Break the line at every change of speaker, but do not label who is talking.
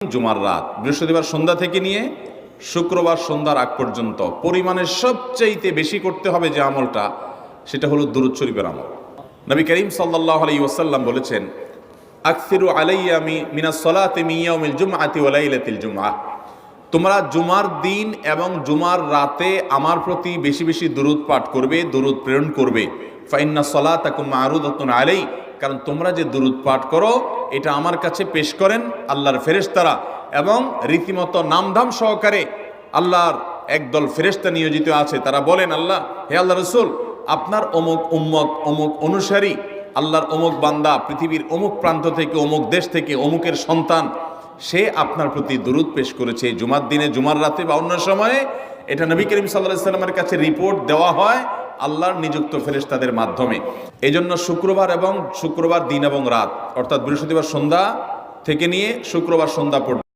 জুমার রাত, বৃহস্পতিবার সন্ধ্যা থেকে নিয়ে শুক্রবার সন্ধ্যার আগ পর্যন্ত পরিমাণের সবচাইতে বেশি করতে হবে যে আমলটা, সেটা হলো দুরূদ শরীফের আমল। নবী করিম সাল্লাল্লাহু আলাইহি ওয়াসাল্লাম বলেছেন, আকসিরু আলাইয়া মিনাস সালাতি মিন ইয়াউমিল জুমআতি ওয়া লাইলাতিল জুমআহ, তোমরা জুমার দিন এবং জুমার রাতে আমার প্রতি বেশি বেশি দুরূদ পাঠ করবে, দুরূদ প্রেরণ করবে। ফা ইন্না সালাতাকুম মা'রুদাতুন আলাই, কারণ তোমরা যে দুরূদ পাঠ করো এটা আমার কাছে পেশ করেন আল্লাহর ফেরেশতারা, এবং রীতিমতো নামধাম সহকারে আল্লাহর একদল ফেরেশতা নিয়োজিত আছে। তারা বলেন, আল্লাহ, হে আল্লাহ রসুল, আপনার অমুক উম্মত, অমুক অনুসারী, আল্লাহর অমুক বান্দা পৃথিবীর অমুক প্রান্ত থেকে, অমুক দেশ থেকে, অমুকের সন্তান, সে আপনার প্রতি দুরূদ পেশ করেছে জুমার দিনে, জুমার রাতে বা অন্য সময়ে। এটা নবী করিম সাল্লাল্লাহু আলাইহি ওয়াসাল্লামের কাছে রিপোর্ট দেওয়া হয় আল্লাহর নিযুক্ত ফেরেশতাদের মাধ্যমে। এই জন্য শুক্রবার দিন এবং রাত, অর্থাৎ বৃহস্পতিবার সন্ধ্যা থেকে নিয়ে শুক্রবার সন্ধ্যা পর্যন্ত